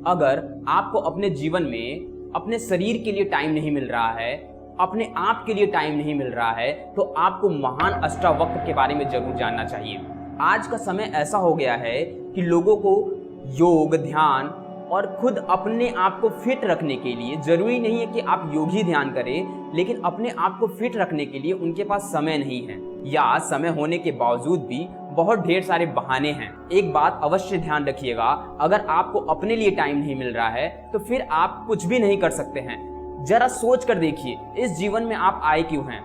अगर आपको अपने जीवन में अपने शरीर के लिए टाइम नहीं मिल रहा है, अपने आप के लिए टाइम नहीं मिल रहा है, तो आपको महान अष्टावक्र के बारे में जरूर जानना चाहिए। आज का समय ऐसा हो गया है कि लोगों को योग, ध्यान और खुद अपने आप को फिट रखने के लिए, जरूरी नहीं है कि आप योग ही ध्यान करें, लेकिन अपने आप को फिट रखने के लिए उनके पास समय नहीं है, या समय होने के बावजूद भी बहुत ढेर सारे बहाने हैं। एक बात अवश्य ध्यान रखिएगा, अगर आपको अपने लिए टाइम नहीं मिल रहा है तो फिर आप कुछ भी नहीं कर सकते हैं। जरा सोच कर देखिए, इस जीवन में आप आए क्यों हैं?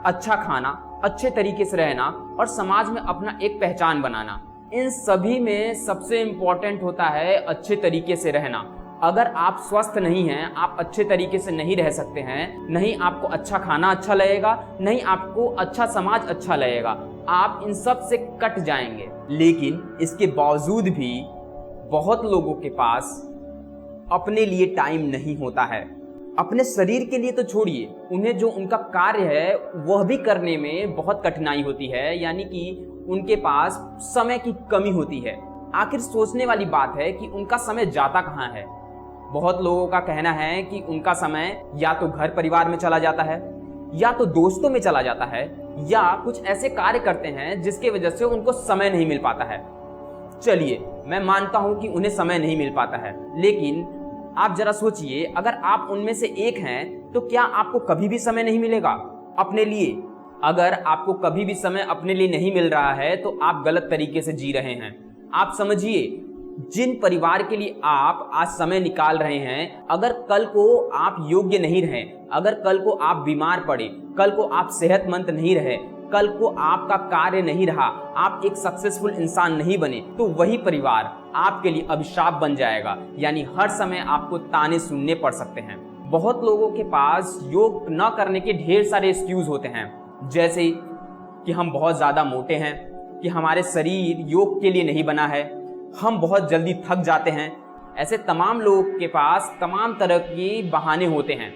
अच्छा खाना, अच्छे तरीके से रहना और समाज में अपना एक पहचान बनाना, इन सभी में सबसे इम्पोर्टेंट होता है अच्छे तरीके से रहना। अगर आप स्वस्थ नहीं हैं, आप अच्छे तरीके से नहीं रह सकते हैं, नहीं आपको अच्छा खाना अच्छा लगेगा, नहीं आपको अच्छा समाज अच्छा लगेगा, आप इन सब से कट जाएंगे। लेकिन इसके बावजूद भी बहुत लोगों के पास अपने लिए टाइम नहीं होता है। अपने शरीर के लिए तो छोड़िए, उन्हें जो उनका कार्य है वह भी करने में बहुत कठिनाई होती है, यानी कि उनके पास समय की कमी होती है। आखिर सोचने वाली बात है कि उनका समय जाता कहाँ है। बहुत लोगों का कहना है कि उनका समय या तो घर परिवार में चला जाता है, या तो दोस्तों में चला जाता है, या कुछ ऐसे कार्य करते हैं जिसके वजह से उनको समय नहीं मिल पाता है। चलिए, मैं मानता हूं कि उन्हें समय नहीं मिल पाता है, लेकिन आप जरा सोचिए, अगर आप उनमें से एक हैं तो क्या आपको कभी भी समय नहीं मिलेगा अपने लिए? अगर आपको कभी भी समय अपने लिए नहीं मिल रहा है तो आप गलत तरीके से जी रहे हैं। आप समझिए, जिन परिवार के लिए आप आज समय निकाल रहे हैं, अगर कल को आप योग्य नहीं रहे, अगर कल को आप बीमार पड़े, कल को आप सेहतमंद नहीं रहे, कल को आपका कार्य नहीं रहा, आप एक सक्सेसफुल इंसान नहीं बने, तो वही परिवार आपके लिए अभिशाप बन जाएगा। यानी हर समय आपको ताने सुनने पड़ सकते हैं। बहुत लोगों के पास योग न करने के ढेर सारे एक्सक्यूज होते हैं, जैसे कि हम बहुत ज़्यादा मोटे हैं, कि हमारे शरीर योग के लिए नहीं बना है, हम बहुत जल्दी थक जाते हैं। ऐसे तमाम लोगों के पास तमाम तरह के बहाने होते हैं।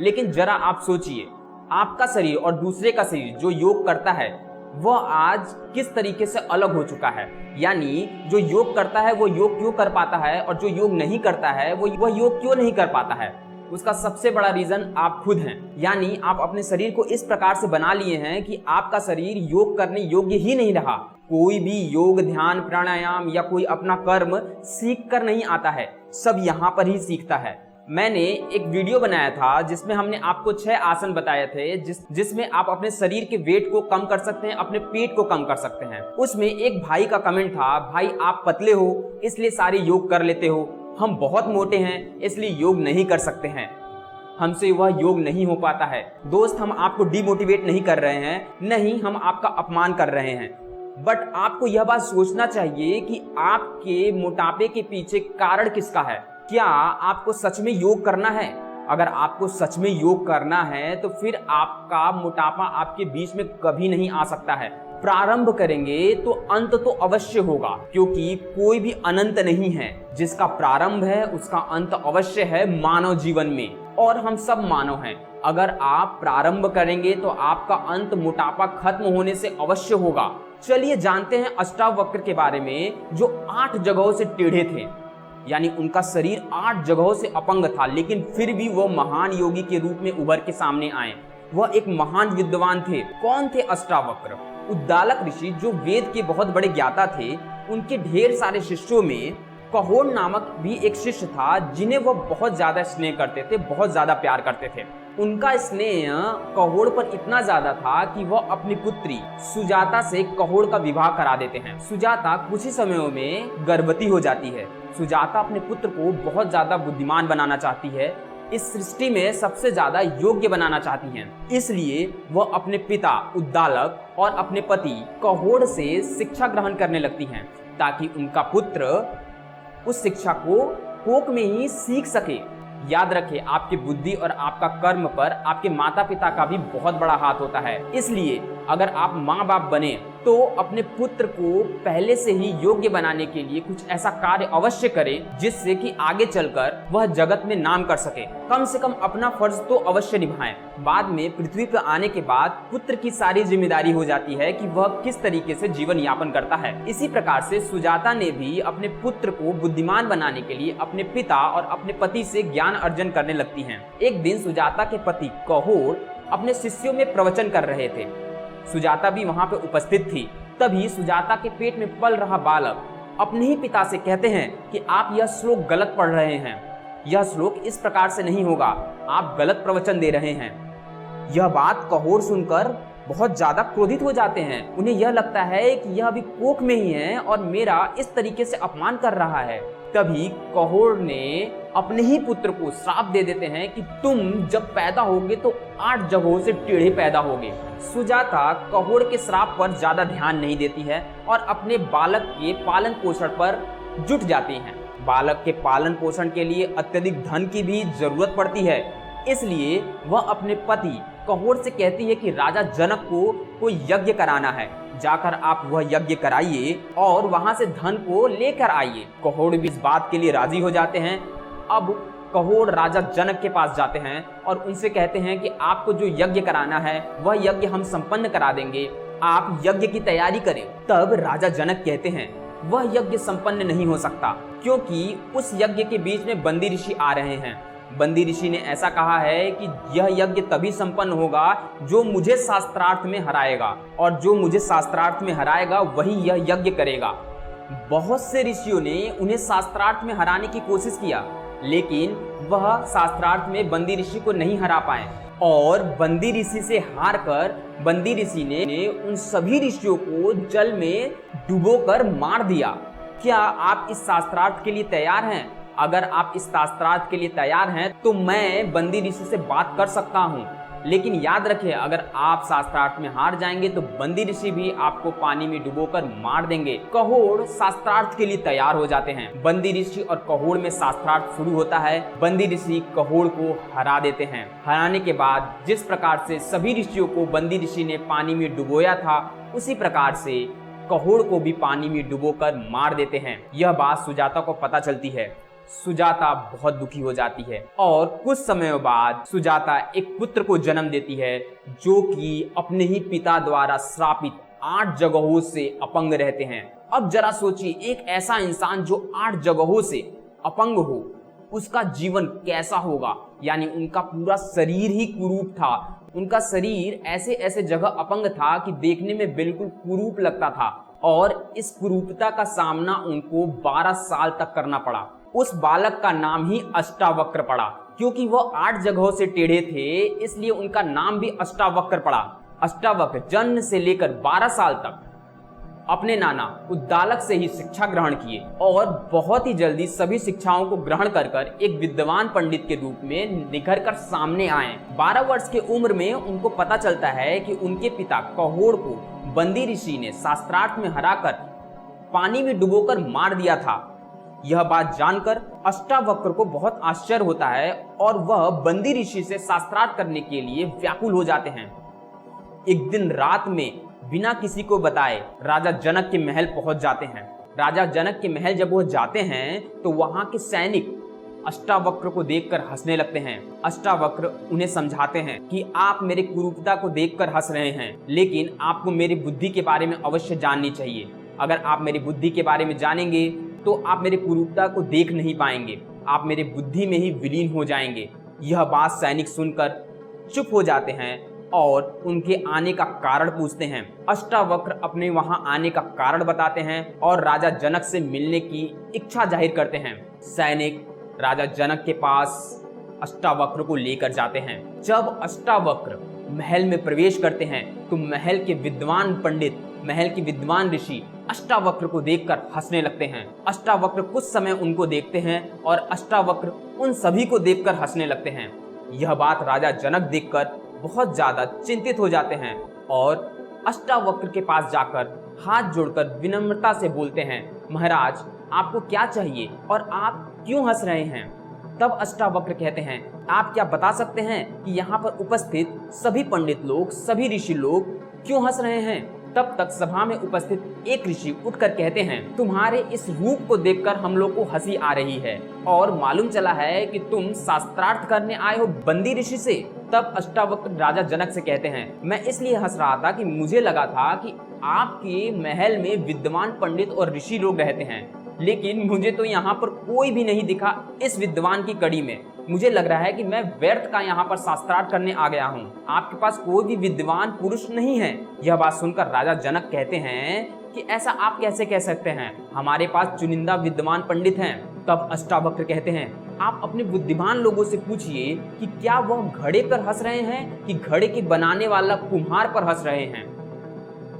लेकिन जरा आप सोचिए, आपका शरीर और दूसरे का शरीर जो योग करता है वह आज किस तरीके से अलग हो चुका है। यानी जो योग करता है वो योग क्यों कर पाता है, और जो योग नहीं करता है वह योग क्यों नहीं कर पाता है। उसका सबसे बड़ा रीजन आप खुद हैं। यानी आप अपने शरीर को इस प्रकार से बना लिए हैं कि आपका शरीर योग करने योग्य ही नहीं रहा। कोई भी योग, ध्यान, प्राणायाम या कोई अपना कर्म सीख कर नहीं आता है, सब यहाँ पर ही सीखता है। मैंने एक वीडियो बनाया था जिसमें हमने आपको 6 आसन बताए थे, जिसमें आप अपने शरीर के वेट को कम कर सकते हैं, अपने पेट को कम कर सकते हैं। उसमें एक भाई का कमेंट था, भाई आप पतले हो इसलिए सारे योग कर लेते हो, हम बहुत मोटे हैं इसलिए योग नहीं कर सकते हैं, हमसे वह योग नहीं हो पाता है। दोस्त, हम आपको डिमोटिवेट नहीं कर रहे हैं, नहीं हम आपका अपमान कर रहे हैं, बट आपको यह बात सोचना चाहिए कि आपके मोटापे के पीछे कारण किसका है। क्या आपको सच में योग करना है? अगर आपको सच में योग करना है तो फिर आपका मोटापा आपके बीच में कभी नहीं आ सकता है। प्रारंभ करेंगे तो अंत तो अवश्य होगा, क्योंकि कोई भी अनंत नहीं है। जिसका प्रारंभ है उसका अंत अवश्य है मानव जीवन में, और हम सब मानव हैं। अगर आप प्रारंभ करेंगे तो आपका अंत मोटापा खत्म होने से अवश्य होगा। चलिए जानते हैं अष्टावक्र के बारे में, जो 8 जगहों से टेढ़े थे। यानी उनका शरीर 8 जगहों से अपंग था, लेकिन फिर भी वो महान योगी के रूप में उभर के सामने आए। वह एक महान विद्वान थे। कौन थे अष्टावक्र? उद्दालक ऋषि, जो वेद के बहुत बड़े ज्ञाता थे, उनके ढेर सारे शिष्यों में कहोड़ नामक भी एक शिष्य था, जिन्हें वह बहुत ज्यादा स्नेह करते थे, बहुत ज्यादा प्यार करते थे। उनका स्नेह कहोड़ पर इतना ज्यादा था कि वह अपनी पुत्री सुजाता से कहोड़ का विवाह करा देते हैं। सुजाता कुछ ही समयों में गर्भवती हो जाती है। सुजाता अपने पुत्र को बहुत ज्यादा बुद्धिमान बनाना चाहती है, इस सृष्टि में सबसे ज्यादा योग्य बनाना चाहती हैं। इसलिए वह अपने पिता उद्दालक और अपने पति कहोड़ से शिक्षा ग्रहण करने लगती हैं, ताकि उनका पुत्र उस शिक्षा को कोख में ही सीख सके। याद रखें, आपकी बुद्धि और आपका कर्म पर आपके माता पिता का भी बहुत बड़ा हाथ होता है। इसलिए अगर आप माँ बाप बने तो अपने पुत्र को पहले से ही योग्य बनाने के लिए कुछ ऐसा कार्य अवश्य करें जिससे कि आगे चलकर वह जगत में नाम कर सके। कम से कम अपना फर्ज तो अवश्य निभाएं। बाद में पृथ्वी पर आने के बाद पुत्र की सारी जिम्मेदारी हो जाती है कि वह किस तरीके से जीवन यापन करता है। इसी प्रकार से सुजाता ने भी अपने पुत्र को बुद्धिमान बनाने के लिए अपने पिता और अपने पति से ज्ञान अर्जन करने लगती हैं। एक दिन सुजाता के पति कहोड़ अपने शिष्यों में प्रवचन कर रहे थे। सुजाता भी वहां पर उपस्थित थी। तभी सुजाता के पेट में पल रहा बालक अपने ही पिता से कहते हैं कि आप यह श्लोक गलत पढ़ रहे हैं, यह श्लोक इस प्रकार से नहीं होगा, आप गलत प्रवचन दे रहे हैं। यह बात कहोड़ सुनकर बहुत ज्यादा क्रोधित हो जाते हैं। उन्हें यह लगता है कि यह अभी कोख में ही है और मेरा इस तरीके से अपमान कर रहा है। तभी कहोड़ ने अपने ही पुत्र को श्राप दे देते हैं कि तुम जब पैदा होगे तो 8 जगहों से टेढ़े पैदा होगे। सुजाता कहोड़ के श्राप पर ज्यादा ध्यान नहीं देती है और अपने बालक के पालन पोषण पर जुट जाती हैं। बालक के पालन पोषण के लिए अत्यधिक धन की भी जरूरत पड़ती है, इसलिए वह अपने पति कहोड़ से कहती है कि राजा जनक को कोई यज्ञ कराना है, जाकर आप वह यज्ञ कराइए और वहां से धन को लेकर आइए। कहोड़ भी इस बात के लिए राजी हो जाते हैं। अब कहोड़ राजा जनक के पास जाते हैं और उनसे कहते हैं कि आपको जो यज्ञ कराना है वह यज्ञ हम संपन्न करा देंगे, आप यज्ञ की तैयारी करें। तब राजा जनक कहते हैं वह यज्ञ संपन्न नहीं हो सकता क्योंकि उस यज्ञ के बीच में बंदी ऋषि आ रहे हैं। बंदी ऋषि ने ऐसा कहा है कि यह यज्ञ तभी संपन्न होगा जो मुझे शास्त्रार्थ में हराएगा, और जो मुझे शास्त्रार्थ में हराएगा वही यह यज्ञ करेगा। बहुत से ऋषियों ने उन्हें शास्त्रार्थ में हराने की कोशिश किया, लेकिन वह शास्त्रार्थ में बंदी ऋषि को नहीं हरा पाए और बंदी ऋषि से हार कर बंदी ऋषि ने उन सभी ऋषियों को जल में डुबोकर मार दिया। क्या आप इस शास्त्रार्थ के लिए तैयार हैं? अगर आप इस शास्त्रार्थ के लिए तैयार हैं तो मैं बंदी ऋषि से बात कर सकता हूँ, लेकिन याद रखिए अगर आप शास्त्रार्थ में हार जाएंगे तो बंदी ऋषि भी आपको पानी में डुबोकर मार देंगे। कहोड़ शास्त्रार्थ के लिए तैयार हो जाते हैं। बंदी ऋषि और कहोड़ में शास्त्रार्थ शुरू होता है। बंदी ऋषि कहोड़ को हरा देते हैं। हराने के बाद जिस प्रकार से सभी ऋषियों को बंदी ऋषि ने पानी में डुबोया था, उसी प्रकार से कहोड़ को भी पानी में डुबोकर मार देते हैं। यह बात सुजाता को पता चलती है। सुजाता बहुत दुखी हो जाती है और कुछ समय बाद सुजाता एक पुत्र को जन्म देती है जो कि अपने ही पिता द्वारा श्रापित 8 जगहों से अपंग रहते हैं। अब जरा सोचिए, एक ऐसा इंसान जो 8 जगहों से अपंग हो, उसका जीवन कैसा होगा। यानी उनका पूरा शरीर ही कुरूप था। उनका शरीर ऐसे ऐसे जगह अपंग था कि देखने में बिल्कुल कुरूप लगता था और इस कुरूपता का सामना उनको 12 साल तक करना पड़ा। उस बालक का नाम ही अष्टावक्र पड़ा। क्योंकि वह 8 जगहों से टेढ़े थे, इसलिए उनका नाम भी अष्टावक्र पड़ा। अष्टावक्र जन्म से लेकर 12 साल तक अपने नाना उद्दालक से ही शिक्षा ग्रहण किए और बहुत ही जल्दी सभी शिक्षाओं को ग्रहण कर एक विद्वान पंडित के रूप में निखर कर सामने आए। 12 वर्ष की उम्र में उनको पता चलता है कि उनके पिता कहोड़ को बंदी ऋषि ने शास्त्रार्थ में हराकर पानी में डुबोकर मार दिया था। यह बात जानकर अष्टावक्र को बहुत आश्चर्य होता है और वह बंदी ऋषि से शास्त्रार्थ करने के लिए व्याकुल हो जाते हैं। एक दिन रात में बिना किसी को बताए राजा जनक के महल पहुंच जाते हैं। राजा जनक के महल जब वो जाते हैं तो वहां के सैनिक अष्टावक्र को देखकर हंसने लगते हैं। अष्टावक्र उन्हें समझाते हैं कि आप मेरे कुरूपता को देखकर हंस रहे हैं, लेकिन आपको मेरी बुद्धि के बारे में अवश्य जाननी चाहिए। अगर आप मेरी बुद्धि के बारे में जानेंगे तो आप मेरे कुरूपता को देख नहीं पाएंगे, आप मेरे बुद्धि में ही विलीन हो जाएंगे। यह बात सैनिक सुनकर चुप हो जाते हैं और उनके आने का कारण पूछते हैं। अष्टावक्र अपने वहां आने का कारण बताते हैं और राजा जनक से मिलने की इच्छा जाहिर करते हैं। सैनिक राजा जनक के पास अष्टावक्र को लेकर जाते हैं। जब अष्टावक्र महल में प्रवेश करते हैं तो महल के विद्वान पंडित, महल के विद्वान ऋषि अष्टावक्र को देखकर हंसने लगते हैं। अष्टावक्र कुछ समय उनको देखते हैं और अष्टावक्र उन सभी को देखकर हंसने लगते हैं। यह बात राजा जनक देखकर बहुत ज्यादा चिंतित हो जाते हैं और अष्टावक्र के पास जाकर हाथ जोड़कर विनम्रता से बोलते हैं, महाराज आपको क्या चाहिए और आप क्यों हंस रहे हैं? तब अष्टावक्र कहते हैं, आप क्या बता सकते हैं कि यहाँ पर उपस्थित सभी पंडित लोग, सभी ऋषि लोग क्यों हंस रहे हैं? तब तक सभा में उपस्थित एक ऋषि उठकर कहते हैं, तुम्हारे इस रूप को देखकर हम लोग को हंसी आ रही है और मालूम चला है कि तुम शास्त्रार्थ करने आए हो बंदी ऋषि से। तब अष्टावक्र राजा जनक से कहते हैं, मैं इसलिए हंस रहा था कि मुझे लगा था कि आपके महल में विद्वान पंडित और ऋषि लोग रहते हैं, लेकिन मुझे तो यहाँ पर कोई भी नहीं दिखा इस विद्वान की कड़ी में। मुझे लग रहा है कि मैं व्यर्थ का यहाँ पर शास्त्रार्थ करने आ गया हूँ। आपके पास कोई भी विद्वान पुरुष नहीं है। यह बात सुनकर राजा जनक कहते हैं कि ऐसा आप कैसे कह सकते हैं, हमारे पास चुनिंदा विद्वान पंडित हैं। तब अष्टावक्र कहते हैं, आप अपने बुद्धिमान लोगों से पूछिए कि क्या वह घड़े पर हंस रहे हैं कि घड़े के बनाने वाला कुम्हार पर हंस रहे हैं।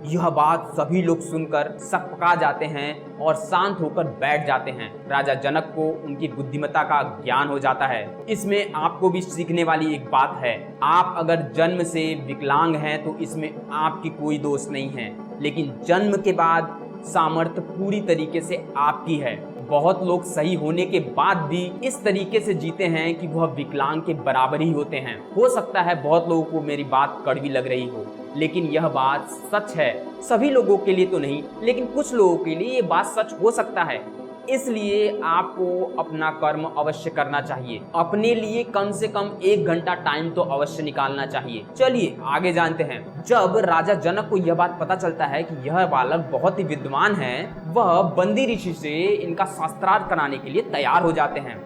यह बात सभी लोग सुनकर सकपका जाते हैं और शांत होकर बैठ जाते हैं। राजा जनक को उनकी बुद्धिमत्ता का ज्ञान हो जाता है। इसमें आपको भी सीखने वाली एक बात है, आप अगर जन्म से विकलांग हैं तो इसमें आपकी कोई दोष नहीं है, लेकिन जन्म के बाद सामर्थ्य पूरी तरीके से आपकी है। बहुत लोग सही होने के बाद भी इस तरीके से जीते हैं कि वह विकलांग के बराबर ही होते हैं। हो सकता है बहुत लोगों को मेरी बात कड़वी लग रही हो, लेकिन यह बात सच है। सभी लोगों के लिए तो नहीं, लेकिन कुछ लोगों के लिए ये बात सच हो सकता है। इसलिए आपको अपना कर्म अवश्य करना चाहिए। अपने लिए कम से कम 1 घंटा टाइम तो अवश्य निकालना चाहिए। चलिए आगे जानते हैं। जब राजा जनक को यह बात पता चलता है कि यह बालक बहुत ही विद्वान है, वह बंदी ऋषि से इनका शास्त्रार्थ कराने के लिए तैयार हो जाते हैं।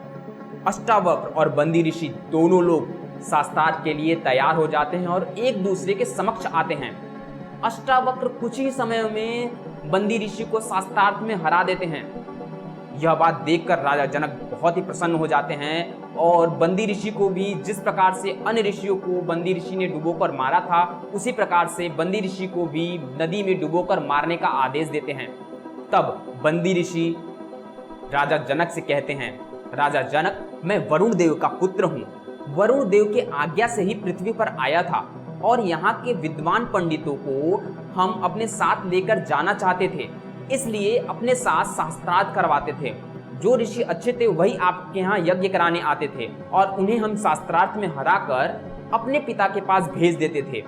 अष्टावक्र और बंदी ऋषि दोनों लोग शास्त्रार्थ के लिए तैयार हो जाते हैं और एक दूसरे के समक्ष आते हैं। अष्टावक्र कुछ ही समय में बंदी ऋषि को शास्त्रार्थ में हरा देते हैं। यह बात देखकर राजा जनक बहुत ही प्रसन्न हो जाते हैं और बंदी ऋषि को भी जिस प्रकार से अन्य ऋषियों को बंदी ऋषि ने डुबोकर मारा था, उसी प्रकार से बंदी ऋषि को भी नदी में डुबोकर मारने का आदेश देते हैं। तब बंदी ऋषि राजा जनक से कहते हैं, राजा जनक, मैं वरुण देव का पुत्र हूँ। वरुण देव के आज्ञा से ही पृथ्वी पर आया था और यहाँ के विद्वान पंडितों को हम अपने साथ लेकर जाना चाहते थे, इसलिए अपने साथ शास्त्रार्थ करवाते थे। जो ऋषि अच्छे थे वही आपके यहाँ यज्ञ कराने आते थे और उन्हें हम शास्त्रार्थ में हराकर अपने पिता के पास भेज देते थे।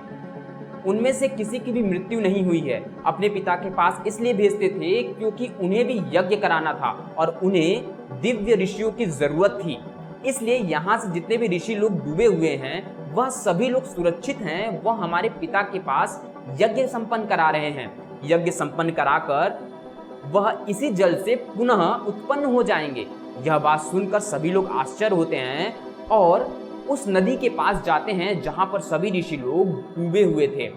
उनमें से किसी की भी मृत्यु नहीं हुई है। अपने पिता के पास इसलिए भेजते थे क्योंकि उन्हें भी यज्ञ कराना था और उन्हें दिव्य ऋषियों की जरूरत थी। इसलिए यहाँ से जितने भी ऋषि लोग डूबे हुए हैं वह सभी लोग सुरक्षित हैं। वह हमारे पिता के पास यज्ञ संपन्न करा रहे हैं। यज्ञ संपन्न कराकर वह इसी जल से पुनः उत्पन्न हो जाएंगे। यह बात सुनकर सभी लोग आश्चर्य होते हैं और उस नदी के पास जाते हैं जहां पर सभी ऋषि लोग डूबे हुए थे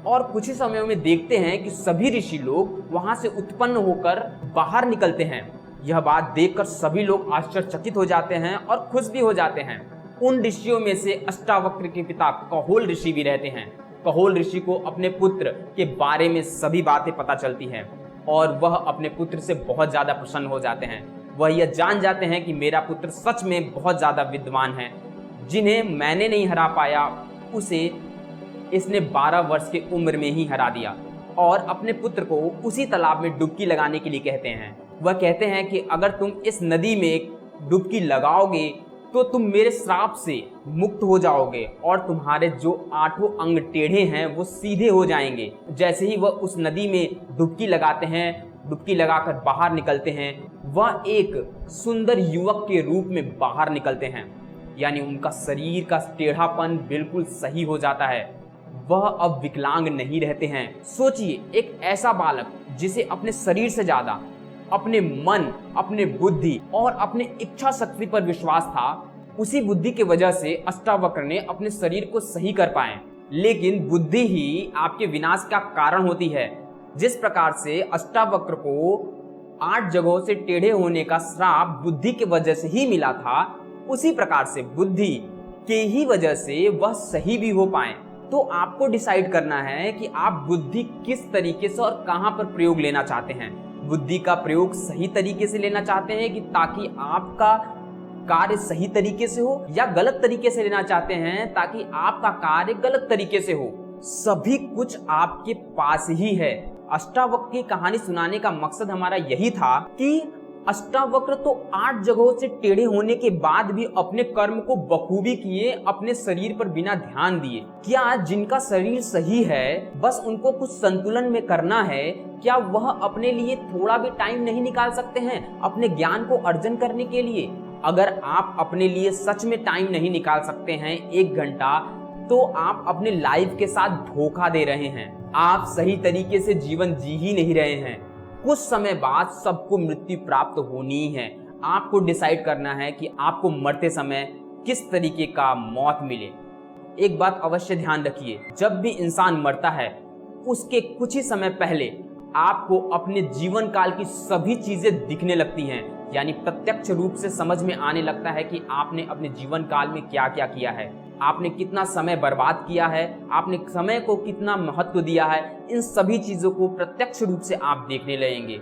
और कुछ ही समय में देखते हैं कि सभी ऋषि लोग वहां से उत्पन्न होकर बाहर निकलते हैं। यह बात देखकर सभी लोग आश्चर्यचकित हो जाते हैं और खुश भी हो जाते हैं। उन ऋषियों में से अष्टावक्र के पिता कहोल ऋषि भी रहते हैं। कहोल ऋषि को अपने पुत्र के बारे में सभी बातें पता चलती हैं और वह अपने पुत्र से बहुत ज्यादा प्रसन्न हो जाते हैं। वह यह जान जाते हैं कि मेरा पुत्र सच में बहुत ज्यादा विद्वान है। जिन्हें मैंने नहीं हरा पाया उसे इसने 12 वर्ष की उम्र में ही हरा दिया और अपने पुत्र को उसी तालाब में डुबकी लगाने के लिए कहते हैं। वह कहते हैं कि अगर तुम इस नदी में डुबकी लगाओगे तो तुम मेरे श्राप से मुक्त हो जाओगे और तुम्हारे जो 8 अंग टेढ़े हैं वो सीधे हो जाएंगे। जैसे ही वह उस नदी में डुबकी लगाते हैं, डुबकी लगाकर बाहर निकलते हैं, वह एक सुंदर युवक के रूप में बाहर निकलते हैं। यानी उनका शरीर का टेढ़ापन बिल्कुल सही हो जाता है। वह अब विकलांग नहीं रहते हैं। सोचिए, एक ऐसा बालक जिसे अपने शरीर से ज्यादा अपने मन, अपने बुद्धि और अपने इच्छा शक्ति पर विश्वास था, उसी बुद्धि की वजह से अष्टावक्र ने अपने शरीर को सही कर पाए। लेकिन बुद्धि ही आपके विनाश का कारण होती है। जिस प्रकार से अष्टावक्र को 8 जगहों से टेढ़े होने का श्राप बुद्धि की वजह से ही मिला था, उसी प्रकार से बुद्धि के ही वजह से वह सही भी हो पाए। तो आपको डिसाइड करना है कि आप बुद्धि किस तरीके से और कहां पर प्रयोग लेना चाहते हैं। बुद्धि का प्रयोग सही तरीके से लेना चाहते हैं कि ताकि आपका कार्य सही तरीके से हो, या गलत तरीके से लेना चाहते हैं ताकि आपका कार्य गलत तरीके से हो। सभी कुछ आपके पास ही है। अष्टावक्र की कहानी सुनाने का मकसद हमारा यही था कि अष्टावक्र तो 8 जगहों से टेढ़े होने के बाद भी अपने कर्म को बखूबी किए, अपने शरीर पर बिना ध्यान दिए। क्या जिनका शरीर सही है, बस उनको कुछ संतुलन में करना है, क्या वह अपने लिए थोड़ा भी टाइम नहीं निकाल सकते हैं अपने ज्ञान को अर्जन करने के लिए? अगर आप अपने लिए सच में टाइम नहीं निकाल सकते हैं 1 घंटा, तो आप अपने लाइफ के साथ धोखा दे रहे हैं। आप सही तरीके से जीवन जी ही नहीं रहे हैं। कुछ समय बाद सबको मृत्यु प्राप्त होनी ही है। आपको डिसाइड करना है कि आपको मरते समय किस तरीके का मौत मिले। एक बात अवश्य ध्यान रखिए, जब भी इंसान मरता है उसके कुछ ही समय पहले आपको अपने जीवन काल की सभी चीजें दिखने लगती हैं, यानी प्रत्यक्ष रूप से समझ में आने लगता है कि आपने अपने जीवन काल में क्या क्या किया है, आपने कितना समय बर्बाद किया है, आपने समय को कितना महत्व दिया है। इन सभी चीजों को प्रत्यक्ष रूप से आप देखने लगेंगे।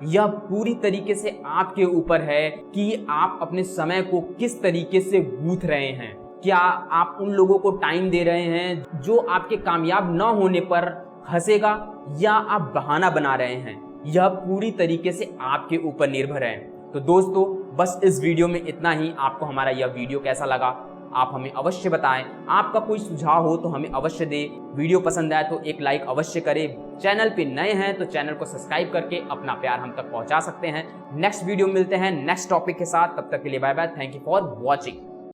यह पूरी तरीके से आपके ऊपर है कि आप अपने समय को किस तरीके से गूंथ रहे हैं। क्या आप उन लोगों को टाइम दे रहे हैं जो आपके कामयाब न होने पर हंसेगा, या आप बहाना बना रहे हैं? यह पूरी तरीके से आपके ऊपर निर्भर है। तो दोस्तों, बस इस वीडियो में इतना ही। आपको हमारा यह वीडियो कैसा लगा आप हमें अवश्य बताएं। आपका कोई सुझाव हो तो हमें अवश्य दें। वीडियो पसंद आए तो एक लाइक अवश्य करें। चैनल पे नए हैं तो चैनल को सब्सक्राइब करके अपना प्यार हम तक पहुंचा सकते हैं। नेक्स्ट वीडियो मिलते हैं नेक्स्ट टॉपिक के साथ। तब तक के लिए bye bye. Thank you for watching.